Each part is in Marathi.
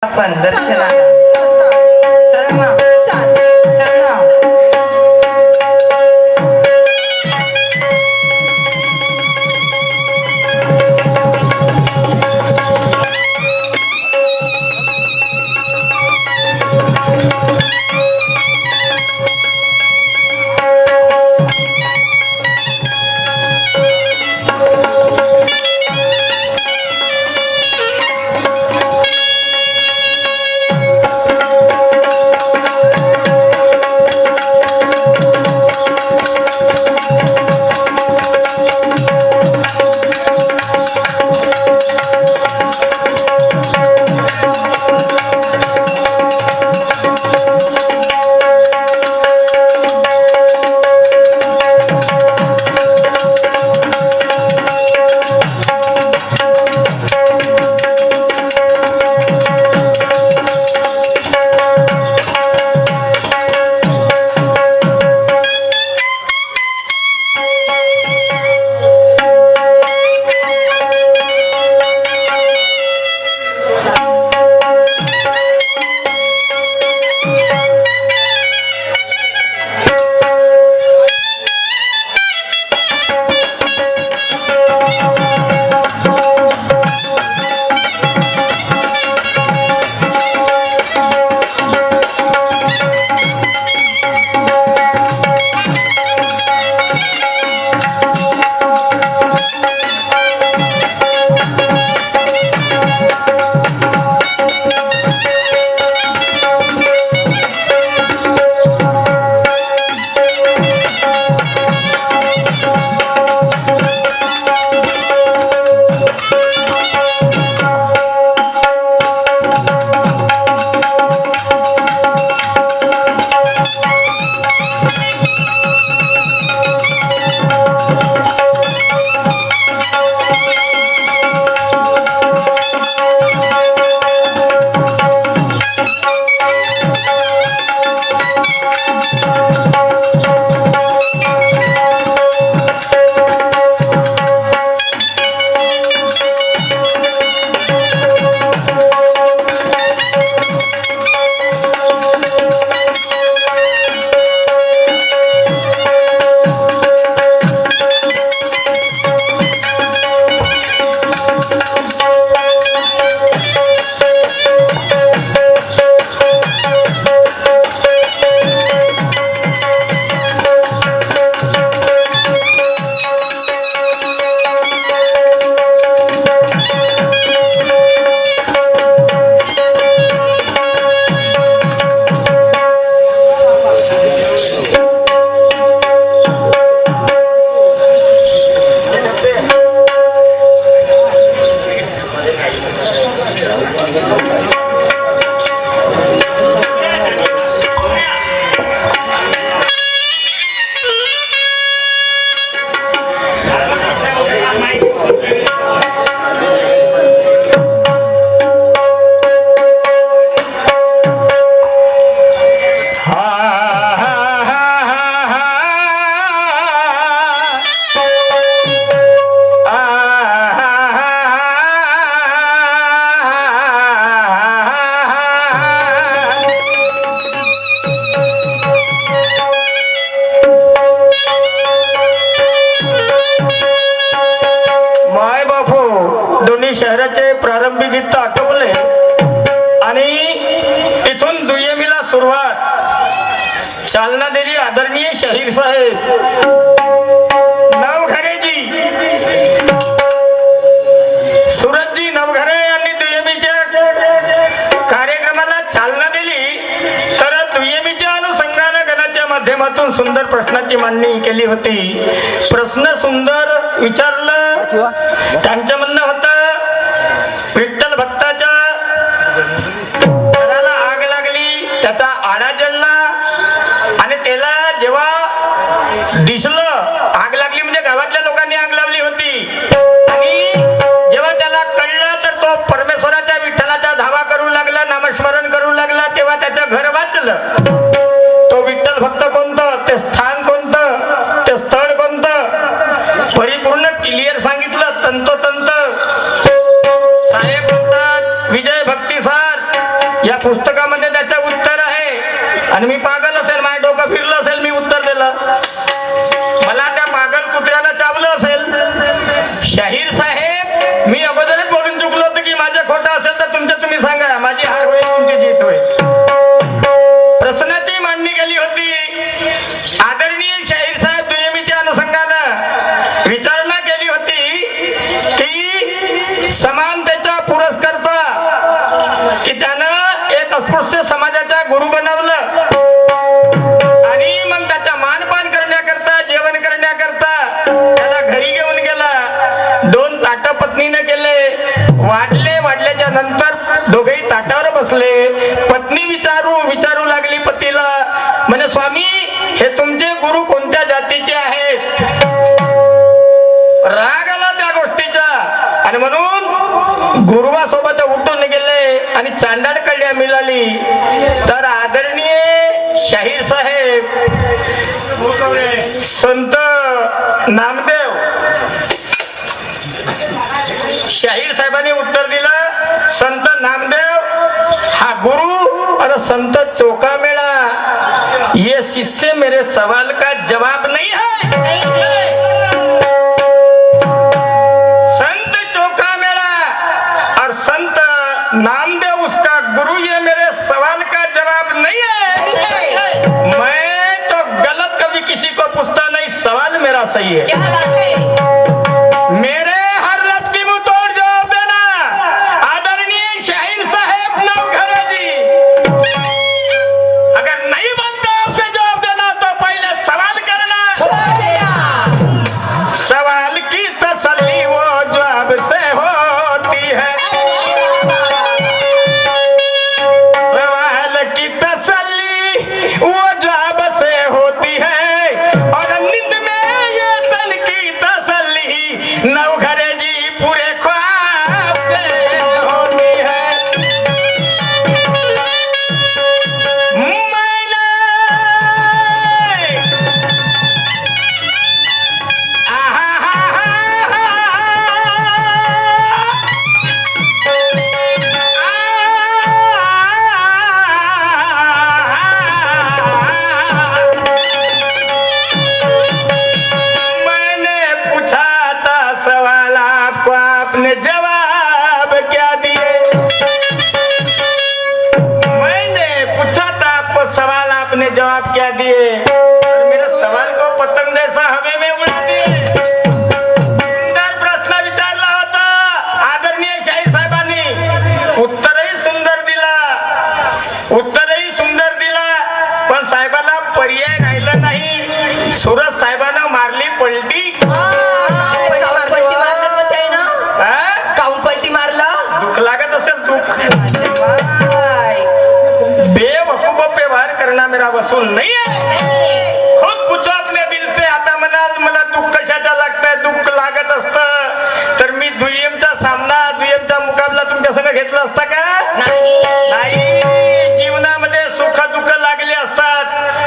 आपण दर्शनाला चल ना चल ना शहराचे प्रारंभी गीत आटोपले आणि इथून दुय्यमीला सुरुवात चालना दिली आदरणीय शाहीर साहेब नवघरेजी सुरतजी नवघरे यांनी दुय्यमीच्या कार्यक्रमाला चालना दिली तर दुय्यमीच्या अनुषंगाने गणाच्या माध्यमातून सुंदर प्रश्नाची मांडणी केली होती. प्रश्न सुंदर विचारलं. त्यांचं म्हणणं होतं विठ्ठल भक्ताच्या घराला आग लागली, त्याचा आडा जळला आणि त्याला जेव्हा दिसलं आग लागली म्हणजे गावातल्या लोकांनी आग लावली होती आणि जेव्हा त्याला कळलं तर तो परमेश्वराच्या विठ्ठलाचा धावा करू लागला, नामस्मरण करू लागला, तेव्हा त्याचं घर वाचलं. तो विठ्ठल भक्त कोणतं, ते स्थान कोणतं, ते स्थळ कोणतं परिपूर्ण क्लिअर सांगितलं तंतोतंत. साहेब म्हणतात या पुस्तकामध्ये त्याचं उत्तर आहे आणि मी पागल असेल, माझं डोकं फिरलं असेल, मी उत्तर दिलं, मला त्या पागल कुत्र्याला चावलं असेल. शाहीर साहेब, मी अगोदरच बोलून चुकलो होतो की माझं खोटं असेल तर तुमचं तुम्ही सांगा, माझी हार होईल, तुमची जीत होईल. प्रश्नाची मांडणी केली होती. आदरणीय शाहीर साहेब दुय्यमीच्या अनुषंगानं विचारणा केली होती की समानतेचा पुरस्कर्ता, की त्यानं एक अस्पृश्य समाजाचा गुरु बनवलं आणि मग त्याचा मानपान करण्याकरता, जेवण करण्याकरता त्याला घरी घेऊन गेला. 2 ताटं पत्नीने केले, वाढल्याच्या नंतर दोघेही ताटावर बसले. पत्नी विचारू लागली पतीला, म्हणे स्वामी, हे तुमचे गुरु कोणत्या जातीचे आहेत? राग आला त्या गोष्टीचा आणि म्हणून गुरुवासोबत उठून गेले आणि चांडाळ कळ्या मिळाली. तर आदरणीय शाहीर साहेब संत नामदेव शाहीर साहेबांनी उत्तर दिलं, संत नामदेव हा गुरु और संत चौका मेला, ये शिष्य मेरे सवाल का जवाब नहीं है. संत चौका मेला और संत नामदेव उसका गुरु, ये मेरे सवाल का जवाब नहीं है. मैं तो गलत कभी किसी को पूछता नहीं, सवाल मेरा सही है. मेरे हर लफ्ज की मुंह तोड़ जवाब देना. आदरणीय शाहीर साहेब नवघरे जी, अगर नहीं बनता आपसे जवाब देना तो पहले सवाल करना. सवाल की तसल्ली वो जवाब से होती है. सवाल की तसल्ली वो जवाब से होती है और नींद में ये तन की तसल्ली नवघरे जी पूरे ख्वाब से होती है. मैंने मैंने पूछा था सवाल, आपको आपने जवाब क्या दिए? मैंने पूछा था आपको सवाल, आपने जवाब क्या दिए? और मेरे सवाल को पतंग जैसा हवे में उड़ा दिए. सुंदर प्रश्न विचारला होता आदरणीय शाहीर साहेबांनी. उत्तरही सुंदर दिला, पण साहेबाला पर्याय राहिला नाही. सुरज साहेबांना मारली पलटी. काऊन पलटी मारलं? दुख लागत असेल, दुख. बेवकूफ पे वार करना मेरा वसूल नहीं है. खुद पूछो अपने दिल से. आता म्हणाल मला दुःख कशाचा लागतंय, दुःख लागत असतं तर मी दुय्यमचा मुकाबला तुमच्या संग घेतला असता का? नाही. जीवनामध्ये सुख दुःख लागले असतात.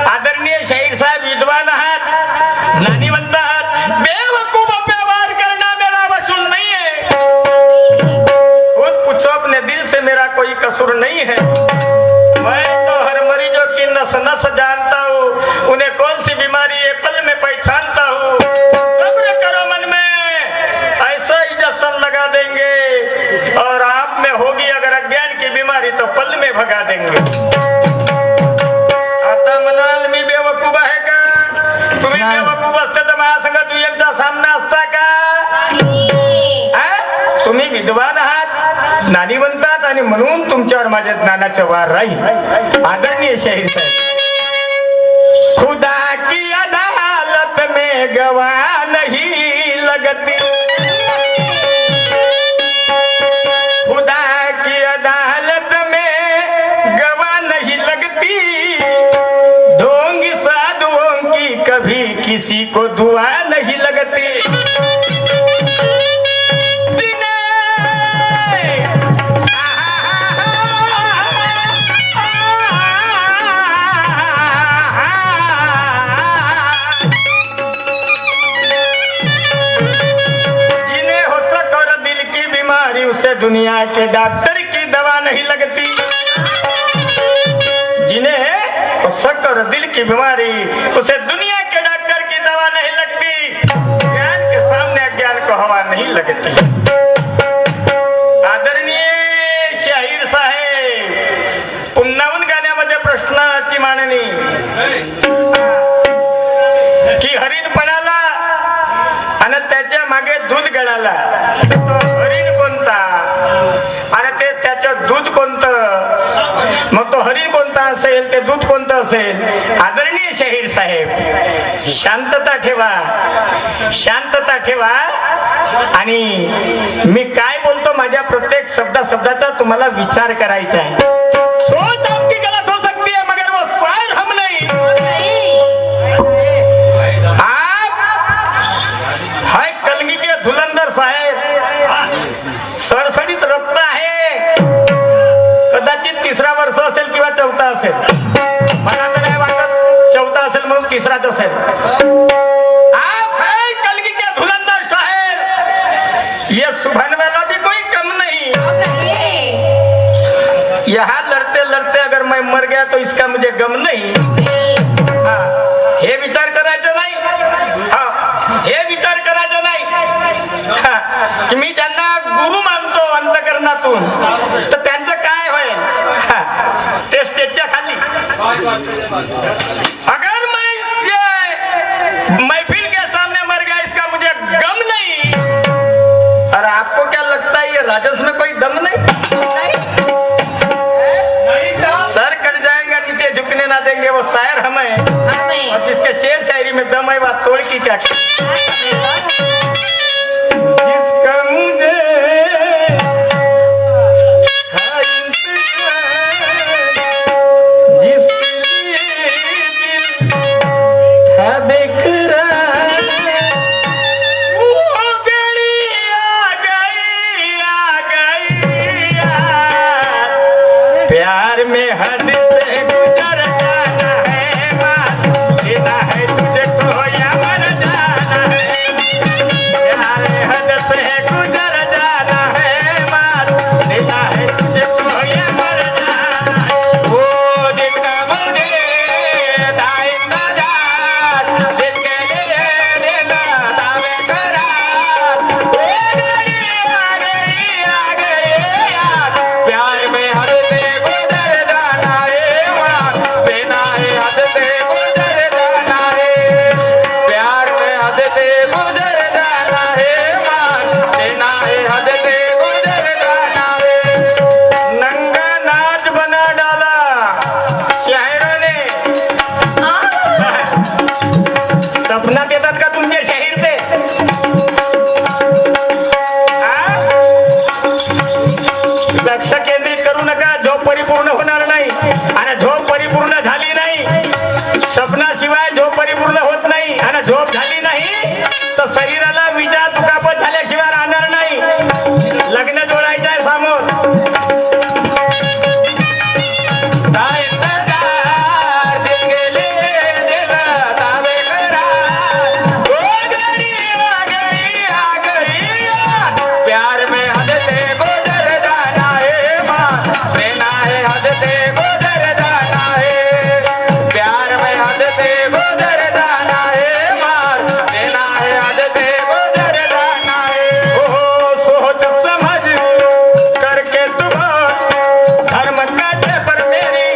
आदरणीय शाहीर साहेब विद्वान आहात, ज्ञानीवंत आहात. बेवकूफ पे वार करना मेरा वसूल नहीं है. खुद पूछो अपने दिल से, मेरा कोई कसूर नहीं है. मैं तो हर मरीजों की नस नस जानता हूँ, उन्हें कौन सी बीमारी है पल में पहचानता हूँ. सब्र करो मन में, ऐसा ही जश्न लगा देंगे और आप में होगी अगर अज्ञान की बीमारी तो पल में भगा देंगे. आता म्हणाल मी बेवकूफ आहे का? तुम्ही बेवकूफ असते तर माझ्या संग दुय्यमचा सामना असता का? तुम्ही विद्वान आहात, ज्ञानीवंत आहात आणि म्हणून तुमच्यावर माझ्या ज्ञानाचा वार राहील. आदरणीय शाहीर साहेब, खुदा की अदालत में गवाह नहीं लगती. खुदा की अदालत में गवाह नहीं लगती. ढोंगी साधुओं की कभी किसी को दुआ नहीं लगती. दुनिया के डॉक्टर की दवा नहीं लगती. बीमारी, उसे दुनिया के डॉक्टर की दवा नहीं लगती, ज्ञान के सामने अज्ञान को हवा नहीं लगती. आदरणीय शाहीर साहेब, पुन्हाहून गाण्यामध्ये प्रश्नाची मांडणी की हरिण पणाला आणि त्याच्या मागे दूध गळाला, तो हरिण कोणता आणि ते त्याचं दूध कोणतं, मग तो हरिण कोणता असेल, ते दूध कोणतं असेल. आदरणीय शाहीर साहेब, शांतता ठेवा, शांतता ठेवा. आणि मी काय बोलतो माझ्या प्रत्येक शब्दाचा तुम्हाला विचार करायचा आहे. सोच आपकी गलत हो सकती है मगर वो शायर हम नहीं. आप हाय कलगी के धुलंदर साहेब, सडसडीत रक्त आहे, कदाचित 3रा वर्ष असेल किंवा 4था असेल, मला तर नाही वाटत 4था असेल म्हणून 3राच असेल. आप है कलगी के धुलंदर साहेब, ये सुभान वाला भी कोई कम नहीं. यहाँ लड़ते लड़ते अगर मैं मर गया तो इसका मुझे गम नहीं. हाँ, हे विचार करायचं नाही. हाँ, हे विचार करायचं नाही. हाँ, की मी ज्यांना गुरु मानतो अंतकरणातून, तर त्यांचं काय होईल. हाँ, ते स्टेजच्या खाली. अगर मैं ये महफिल के सामने मर गया इसका मुझे गम नहीं. और आपको क्या लगता है ये राजस में कोई दम नहीं. सर कट जाएगा, नीचे झुकने ना देंगे, वो शायर हम है. और जिसके शेर शायरी में दम है वह तोड़ की क्या. जिसका मुझे है इंतजार, जिसके लिए दिल था बेकरार, वो घड़ी आ गई यार. प्यार में हद से गुजर जाना है, मान लेना है तुझे को या मर जाना है. प्यार में हद से गुजर जाना है, मान लेना है तुझे को या मर जाना है. वो जितना मुझे दाए नजार, जिसके लिए देना दावे करार. वो घड़ी आ गई यार. प्यार में हद से गुजर जाना है, मान लेना है हद से गुजर जाना है. प्यार में हद से गुजर जाना है, मान लेना है हद से गुजर जाना है. नंगा नाच बना डाला शायरों ने. सपनात येतात का तुमचे शाहीर ते. हा? लक्ष केंद्रित करू नका, झोप परिपूर्ण होणार नाही. आणि झोप परिपूर्ण झाली नाही, स्वप्नाशिवाय झोप परिपूर्ण होत नाही. आणि झोप झाली नाही तर शरीराला विजा दुखापत झाल्याशिवाय राहणार नाही. लग्न जोडायचं आहे समोर. दाए नजार, जिसके लिए दिल दावे करार. वो घड़ी आ गई यार. प्यार में हद से गुजर जाना है, मान लेना है हद से गुजर जाना है. प्यार में हद से गुजर जाना है, मान लेना है हद से गुजर जाना है. ओ सोच समझ करके तुम धर्म काटे पर मेरी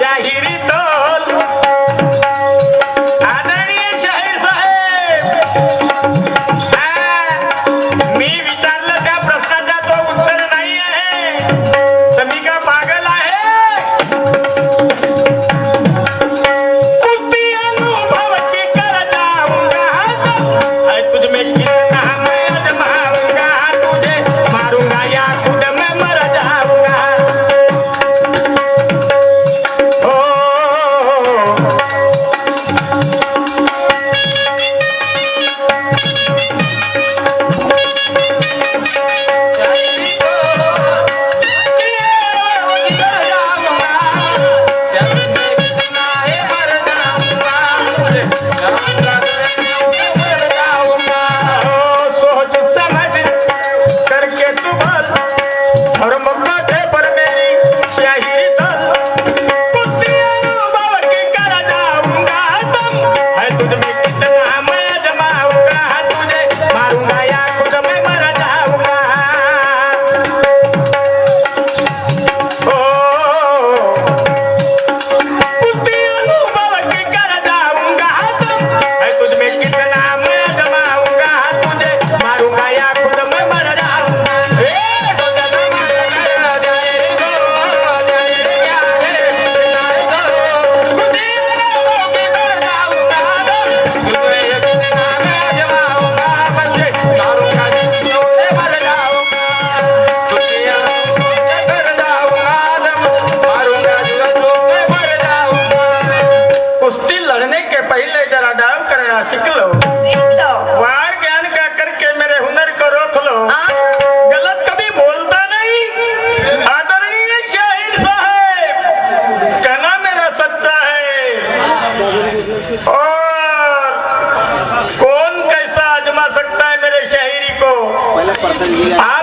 शायरी तोल. आदरणीय शाहीर साहेब, मी विचारलं त्या प्रश्नाचा तो उत्तर नाही आहे, तर मी आ